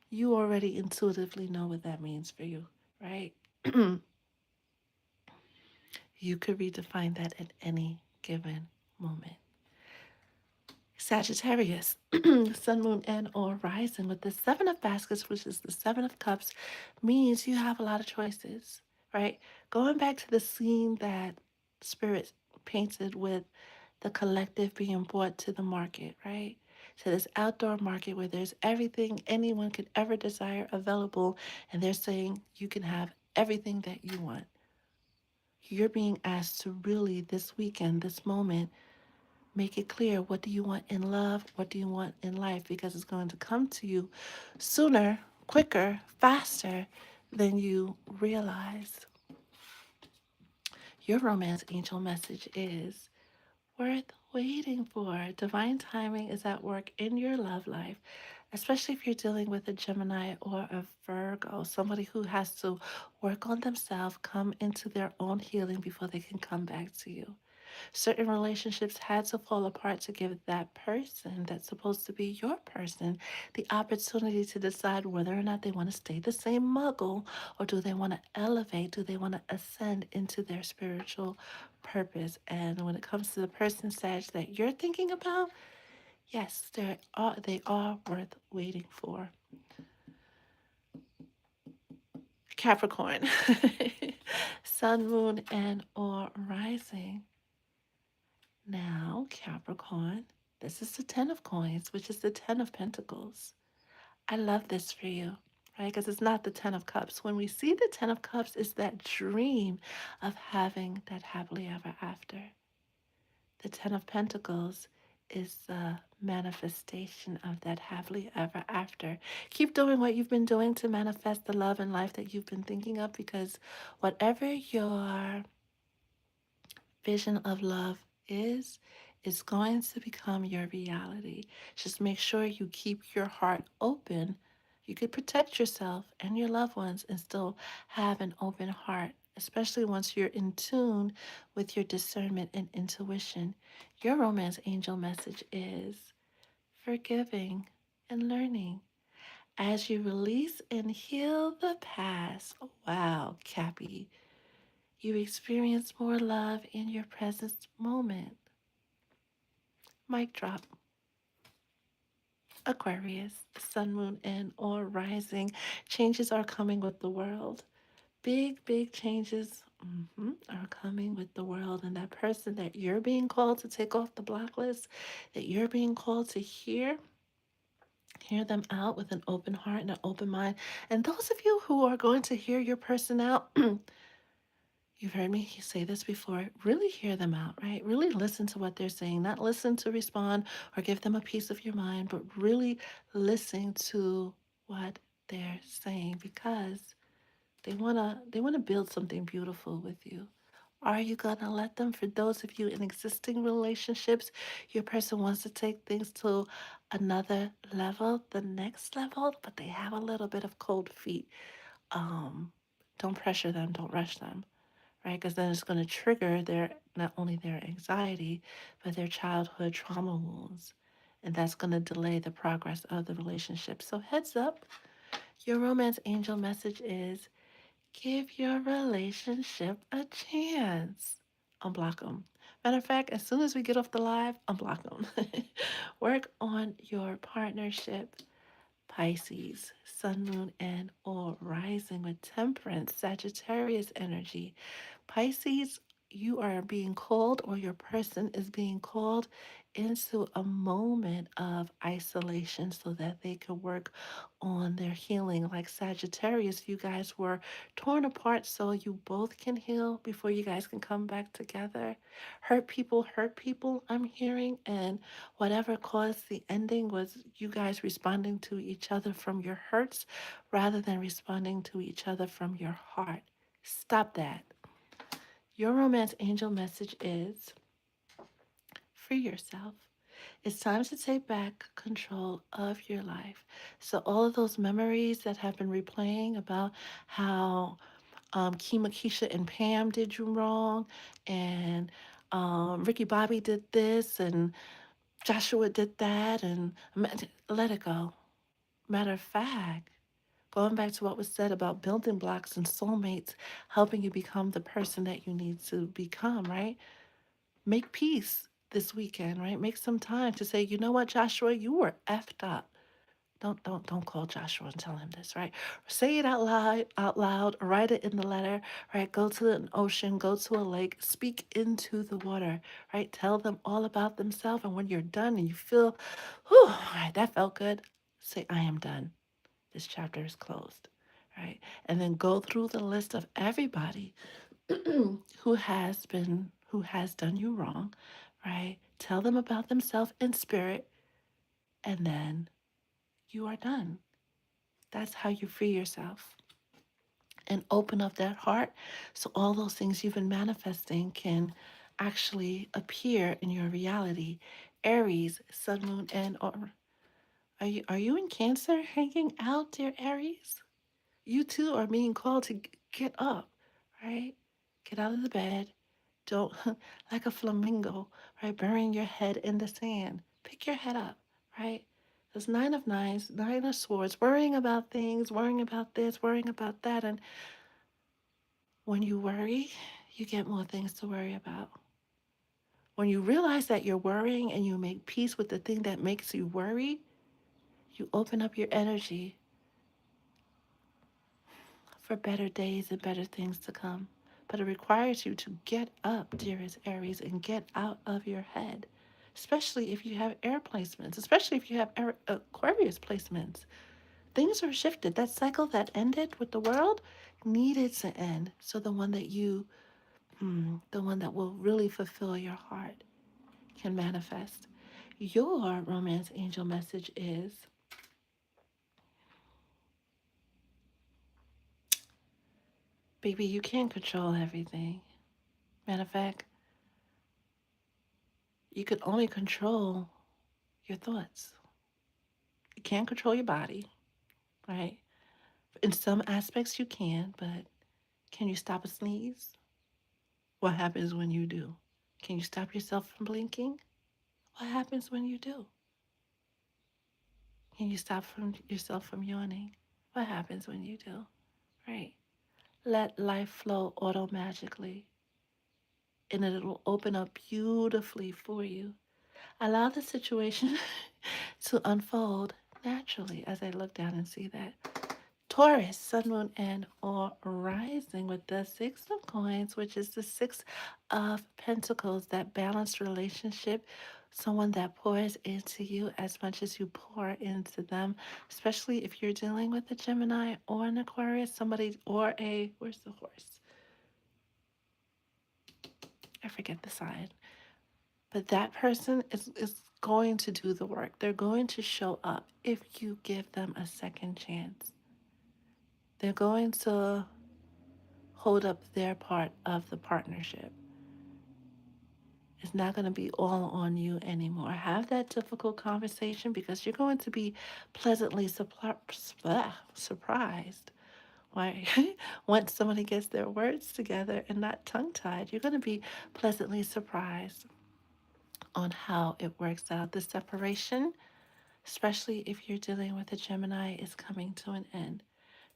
You already intuitively know what that means for you, right? You could redefine that at any given moment. Sagittarius, Sun, Moon, and or Rising with the Seven of Baskets, which is the Seven of Cups, means you have a lot of choices, right? Going back to the scene that Spirit painted with the collective being brought to the market, right? To this outdoor market where there's everything anyone could ever desire available, and they're saying you can have everything that you want. You're being asked to really, this weekend, this moment, make it clear, what do you want in love? What do you want in life? Because it's going to come to you sooner, quicker, faster than you realize. Your romance angel message is worth waiting for. Divine timing is at work in your love life, especially if you're dealing with a Gemini or a Virgo, somebody who has to work on themselves, come into their own healing before they can come back to you. Certain relationships had to fall apart to give that person that's supposed to be your person the opportunity to decide whether or not they want to stay the same muggle, or do they want to elevate, do they want to ascend into their spiritual purpose. And when it comes to the person, Sag, that you're thinking about, yes, they are worth waiting for. Capricorn, Sun, Moon, and or Rising. Now, Capricorn, this is the Ten of Coins, which is the Ten of Pentacles. I love this for you, right? Because it's not the Ten of Cups. When we see the Ten of Cups, it's that dream of having that happily ever after. The Ten of Pentacles is the manifestation of that happily ever after. Keep doing what you've been doing to manifest the love and life that you've been thinking of, because whatever your vision of love is going to become your reality. Just make sure you keep your heart open. You could protect yourself and your loved ones and still have an open heart, especially once you're in tune with your discernment and intuition. Your romance angel message is forgiving and learning. As you release and heal the past, wow, Cappy, you experience more love in your present moment. Mic drop. Aquarius, sun, moon, and or rising. Changes are coming with the world. Big, big changes are coming with the world. And that person that you're being called to take off the block list, that you're being called to hear them out with an open heart and an open mind. And those of you who are going to hear your person out, you've heard me say this before. Really hear them out, right? Really listen to what they're saying. Not listen to respond or give them a piece of your mind, but really listen to what they're saying, because they wanna build something beautiful with you. Are you gonna let them? For those of you in existing relationships, your person wants to take things to another level, the next level, but they have a little bit of cold feet. Um, don't pressure them, don't rush them, right? Because then it's going to trigger their, not only their anxiety, but their childhood trauma wounds. And that's going to delay the progress of the relationship. So, heads up, your romance angel message is give your relationship a chance. Unblock them. Matter of fact, as soon as we get off the live, unblock them. Work on your partnership. Pisces, sun, moon, and or rising with temperance, Sagittarius energy. Pisces you are being called, or your person is being called into a moment of isolation so that they can work on their healing. Like Sagittarius, you guys were torn apart so you both can heal before you guys can come back together. Hurt people, I'm hearing. And whatever caused the ending was you guys responding to each other from your hurts rather than responding to each other from your heart. Stop that. Your romance angel message is free yourself. It's time to take back control of your life. So, all of those memories that have been replaying about how Kima, Keisha, and Pam did you wrong, and Ricky Bobby did this, and Joshua did that, and let it go. Matter of fact, going back to what was said about building blocks and soulmates helping you become the person that you need to become, right? Make peace this weekend, right? Make some time to say, you know what, Joshua, you were effed up. Don't call Joshua and tell him this, right? Say it out loud, write it in the letter, right? Go to an ocean, go to a lake, speak into the water, right? Tell them all about themselves. And when you're done and you feel, whew, all right, that felt good, say, I am done. This chapter is closed, right? And then go through the list of everybody who has done you wrong, right? Tell them about themselves in spirit, and then you are done. That's how you free yourself and open up that heart so all those things you've been manifesting can actually appear in your reality. Aries, Sun, Moon, and or are you in Cancer hanging out, dear Aries? You too are being called to get up, right? Get out of the bed. Don't, like a flamingo, right? Burying your head in the sand. Pick your head up, right? There's nine of nines, nine of swords, worrying about things, worrying about this, worrying about that. And when you worry, you get more things to worry about. When you realize that you're worrying and you make peace with the thing that makes you worry, you open up your energy for better days and better things to come. But it requires you to get up, dearest Aries, and get out of your head, especially if you have air placements, especially if you have Aquarius placements. Things are shifted. That cycle that ended with the world needed to end. So the one that will really fulfill your heart, can manifest. Your romance angel message is, baby, you can't control everything. Matter of fact, you could only control your thoughts. You can't control your body, right? In some aspects, you can, but can you stop a sneeze? What happens when you do? Can you stop yourself from blinking? What happens when you do? Can you stop yourself from yawning? What happens when you do? Right? Let life flow automagically, and it'll open up beautifully for you. Allow the situation to unfold naturally as I look down and see that. Taurus, Sun, Moon, and or rising with the Six of Coins, which is the Six of Pentacles, that balanced relationship, someone that pours into you as much as you pour into them, especially if you're dealing with a Gemini or an Aquarius, somebody, or where's the horse? I forget the sign. But that person is going to do the work. They're going to show up if you give them a second chance. They're going to hold up their part of the partnership. It's not going to be all on you anymore. Have that difficult conversation because you're going to be pleasantly surprised. Why? Once somebody gets their words together and not tongue tied, you're going to be pleasantly surprised on how it works out. The separation, especially if you're dealing with a Gemini, is coming to an end,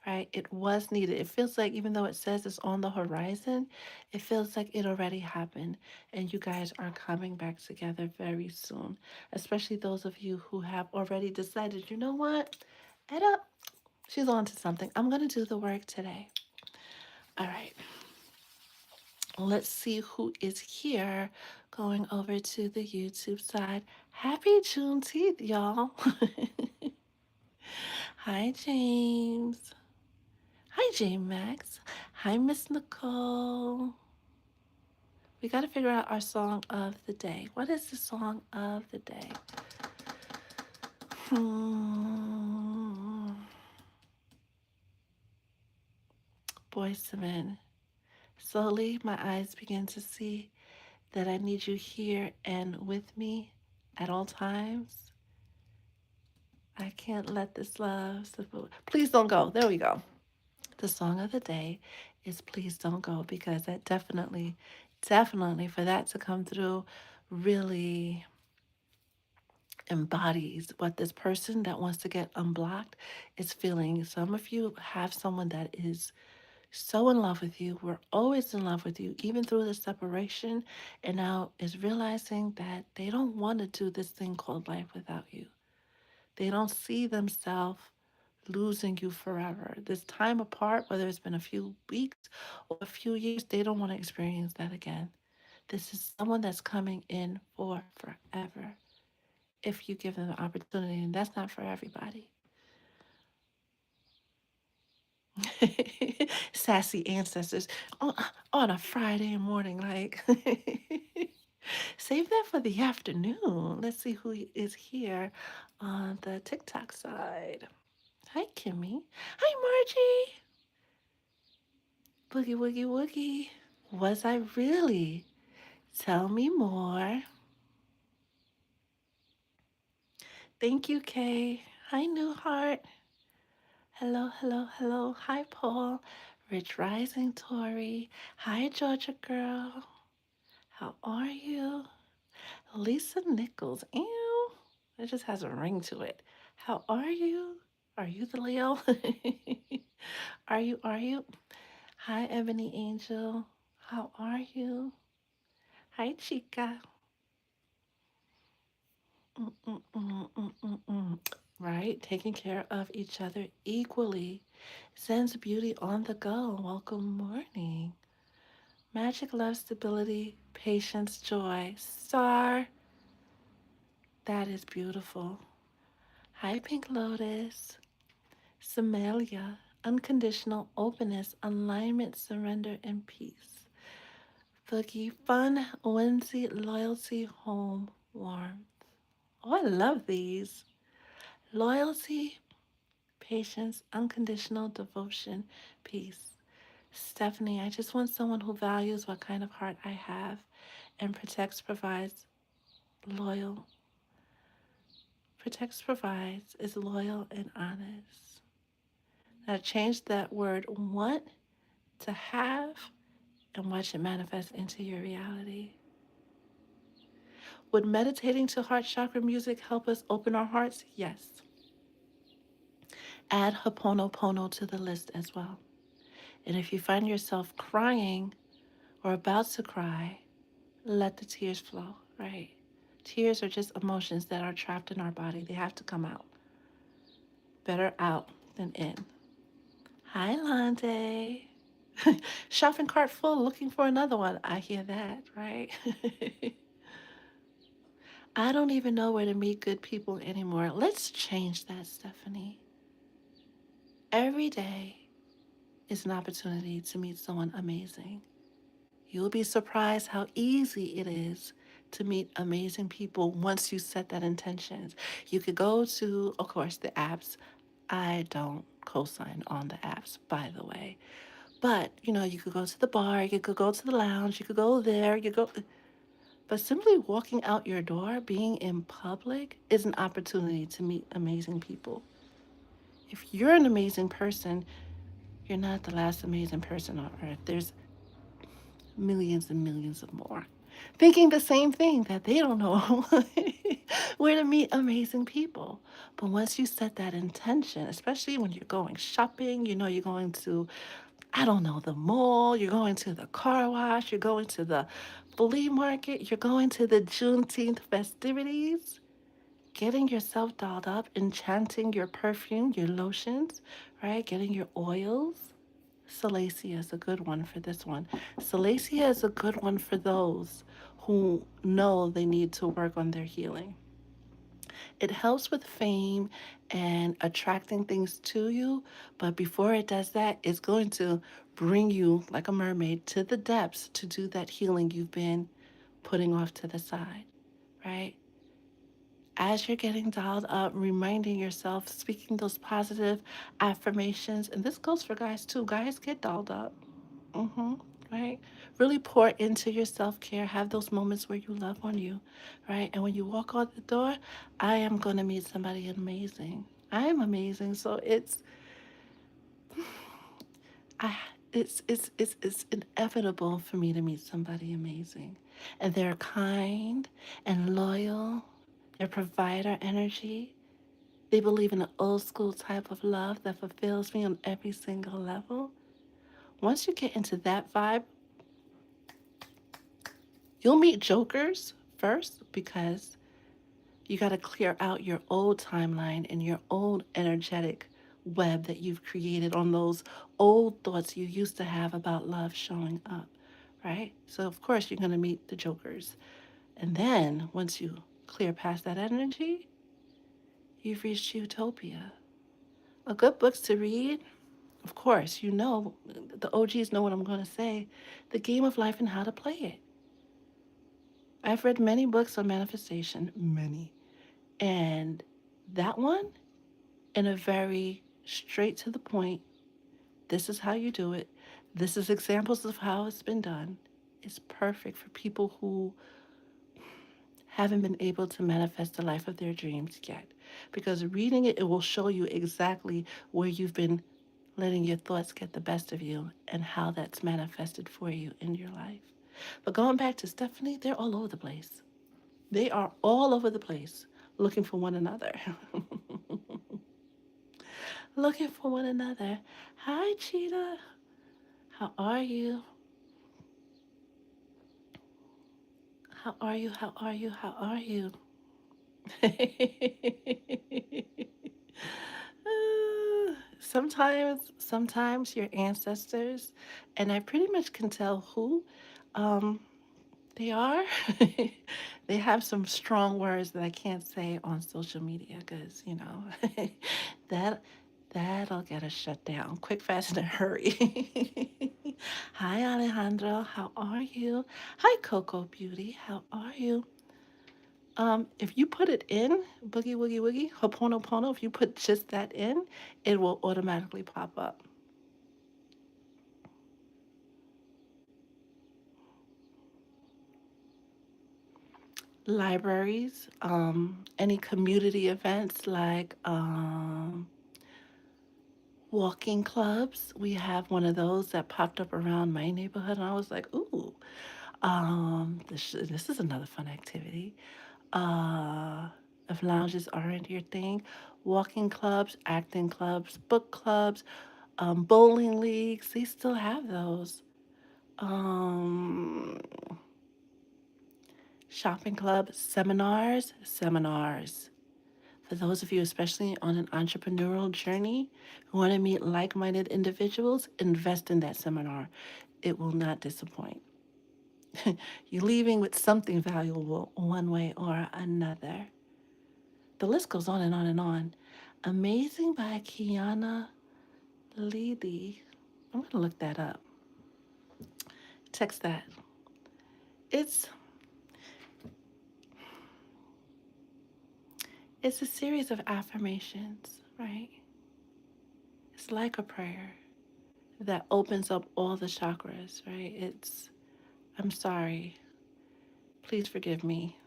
right? It was needed. It feels like, even though it says it's on the horizon, it feels like it already happened, and you guys are coming back together very soon, especially those of you who have already decided, you know what, Etta, she's on to something. I'm going to do the work today. All right. Let's see who is here. Going over to the YouTube side. Happy Juneteenth, y'all. Hi, James. Hi, J Max. Hi, Miss Nicole. We got to figure out our song of the day. What is the song of the day? Boys to Men. Slowly, my eyes begin to see that I need you here and with me at all times. I can't let this love slip away. Please don't go. There we go. The song of the day is Please Don't Go, because that definitely for that to come through really embodies what this person that wants to get unblocked is feeling. Some of you have someone that is so in love with you. We're always in love with you, even through the separation, and now is realizing that they don't want to do this thing called life without you. They don't see themselves losing you forever. This time apart, whether it's been a few weeks or a few years, they don't want to experience that again. This is someone that's coming in for forever if you give them the opportunity, and that's not for everybody. Sassy ancestors on a Friday morning, like save that for the afternoon. Let's see who is here on the TikTok side. Hi, Kimmy. Hi, Margie. Boogie, woogie, woogie. Was I really? Tell me more. Thank you, Kay. Hi, Newhart. Hello, hello, hello. Hi, Paul. Rich Rising, Tori. Hi, Georgia girl. How are you? Lisa Nichols. Ew. It just has a ring to it. How are you? Are you the Leo? Are you? Are you? Hi, Ebony Angel. How are you? Hi, Chica. Mm-mm-mm-mm-mm-mm. Right? Taking care of each other equally. Sends beauty on the go. Welcome morning. Magic, love, stability, patience, joy. Star. That is beautiful. Hi, Pink Lotus. Somalia. Unconditional openness, alignment, surrender, and peace. Boogie, fun, whimsy, loyalty, home, warmth. Oh, I love these. Loyalty, patience, unconditional devotion, peace. Stephanie, I just want someone who values what kind of heart I have and loyal, provides, is loyal and honest. Now change that word want to have and watch it manifest into your reality. Would meditating to heart chakra music help us open our hearts? Yes. Add Ho'oponopono to the list as well. And if you find yourself crying or about to cry, let the tears flow, right? Tears are just emotions that are trapped in our body. They have to come out. Better out than in. Hi, Lande. Shopping cart full, looking for another one. I hear that, right? I don't even know where to meet good people anymore. Let's change that, Stephanie. Every day is an opportunity to meet someone amazing. You'll be surprised how easy it is to meet amazing people once you set that intention. You could go to, of course, the apps. I don't co-sign on the apps, by the way. But, you could go to the bar, you could go to the lounge, you could go there, but simply walking out your door, being in public, is an opportunity to meet amazing people. If you're an amazing person, you're not the last amazing person on earth. There's millions and millions of more thinking the same thing, that they don't know where to meet amazing people. But once you set that intention, especially when you're going shopping, you're going to, I don't know, the mall, you're going to the car wash, you're going to the flea market, you're going to the Juneteenth festivities, getting yourself dolled up, enchanting your perfume, your lotions, right? Getting your oils. Salacia is a good one for this one. Salacia is a good one for those who know they need to work on their healing. It helps with fame and attracting things to you, but before it does that, it's going to bring you like a mermaid to the depths to do that healing you've been putting off to the side, right? As you're getting dialed up, reminding yourself, speaking those positive affirmations, and this goes for guys too. Guys get dialed up. Mm-hmm. Right? Really pour into your self care. Have those moments where you love on you, right? And when you walk out the door, I am going to meet somebody amazing. I am amazing. So I, it's inevitable for me to meet somebody amazing. And they're kind and loyal. They're provider energy. They believe in an old school type of love that fulfills me on every single level. Once you get into that vibe, you'll meet jokers first because you got to clear out your old timeline and your old energetic web that you've created on those old thoughts you used to have about love showing up, right? So, of course, you're going to meet the jokers. And then once you clear past that energy, you've reached utopia. A good books to read, of course, you know, the OGs know what I'm going to say, The Game of Life and How to Play It. I've read many books on manifestation, many. And that one, in a very straight to the point, this is how you do it, this is examples of how it's been done, is perfect for people who haven't been able to manifest the life of their dreams yet. Because reading it, it will show you exactly where you've been letting your thoughts get the best of you and how that's manifested for you in your life. But going back to Stephanie, they're all over the place. They are all over the place looking for one another. Looking for one another. Hi, Cheetah. How are you? How are you? How are you? How are you? sometimes your ancestors, and I pretty much can tell who, um, they are. They have some strong words that I can't say on social media because, you know, that that'll get us shut down quick, fast, and in a hurry. Hi, Alejandro. How are you? Hi, Coco Beauty. How are you? If you put it in, boogie woogie woogie, hoponopono, if you put just that in, it will automatically pop up. Libraries, any community events like walking clubs. We have one of those that popped up around my neighborhood, and I was like, ooh, this is another fun activity. Uh, if lounges aren't your thing, walking clubs, acting clubs, book clubs, bowling leagues, they still have those. Um, Shopping club, seminars. For those of you, especially on an entrepreneurial journey, who want to meet like minded individuals, invest in that seminar. It will not disappoint. You're leaving with something valuable one way or another. The list goes on and on and on. Amazing by Kiana Ledy. I'm going to look that up. Text that. It's it's a series of affirmations, right? It's like a prayer that opens up all the chakras, right? It's I'm sorry. Please forgive me.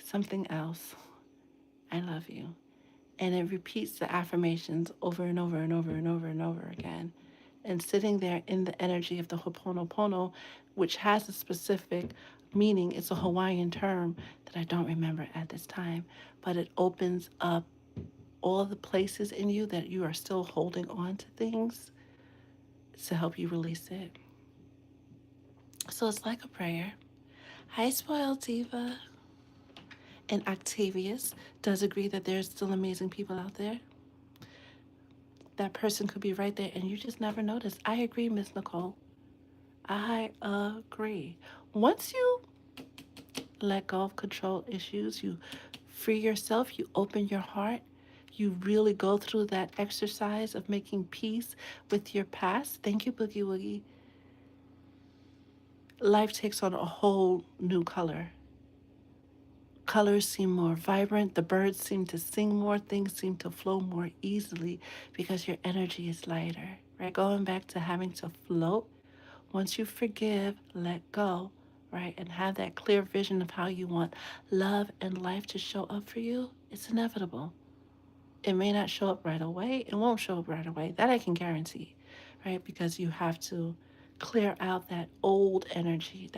Something else. I love you. And it repeats the affirmations over and over and over and over and over again. And sitting there in the energy of the Ho'oponopono, which has a specific meaning, it's a Hawaiian term that I don't remember at this time, but it opens up all the places in you that you are still holding on to things to help you release it. So it's like a prayer. Hi, Spoiled Diva. And Octavius does agree that there's still amazing people out there. That person could be right there and you just never notice. I agree, Miss Nicole. I agree. Once you let go of control issues, you free yourself, you open your heart, you really go through that exercise of making peace with your past. Thank you, Boogie Woogie. Life takes on a whole new color. Colors seem more vibrant, the birds seem to sing more, things seem to flow more easily because your energy is lighter, right? Going back to having to float, once you forgive, let go, right? And have that clear vision of how you want love and life to show up for you, it's inevitable. It may not show up right away. It won't show up right away. That I can guarantee, right? Because you have to clear out that old energy,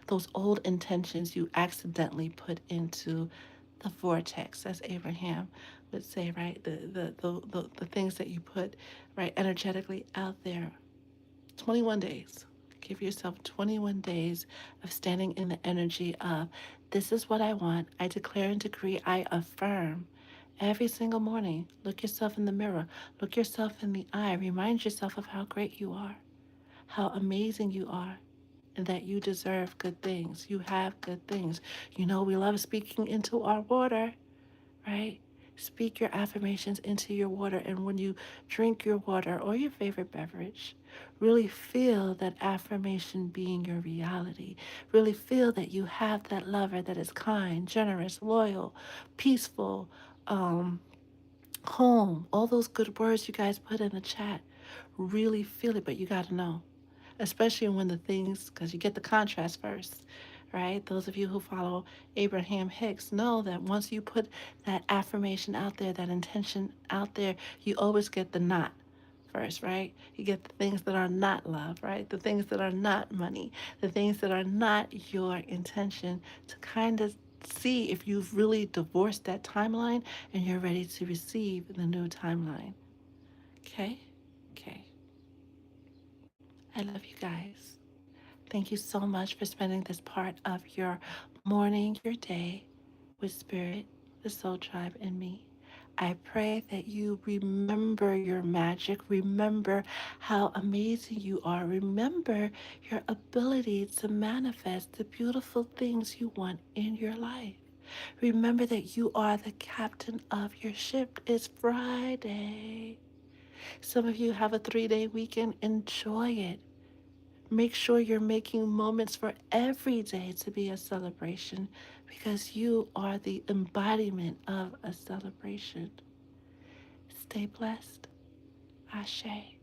those old intentions you accidentally put into the vortex, as Abraham would say, right? The things that you put, right, energetically out there. 21 days. Give yourself 21 days of standing in the energy of this is what I want. I declare and decree, I affirm. Every single morning, look yourself in the mirror, look yourself in the eye, remind yourself of how great you are, how amazing you are, and that you deserve good things. You have good things. You know, we love speaking into our water, right? Speak your affirmations into your water. And when you drink your water or your favorite beverage, really feel that affirmation being your reality. Really feel that you have that lover that is kind, generous, loyal, peaceful, um, home, all those good words you guys put in the chat. Really feel it, but you got to know, especially when the things, because you get the contrast first, right? Those of you who follow Abraham Hicks know that once you put that affirmation out there, that intention out there, you always get the not first, right? You get the things that are not love, right? The things that are not money, the things that are not your intention to kind of see if you've really divorced that timeline and you're ready to receive the new timeline. Okay? Okay. I love you guys. Thank you so much for spending this part of your morning, your day with Spirit, the Soul Tribe, and me. I pray that you remember your magic. Remember how amazing you are. Remember your ability to manifest the beautiful things you want in your life. Remember that you are the captain of your ship. It's Friday. Some of you have a 3-day weekend. Enjoy it. Make sure you're making moments for every day to be a celebration because you are the embodiment of a celebration. Stay blessed. Ashe.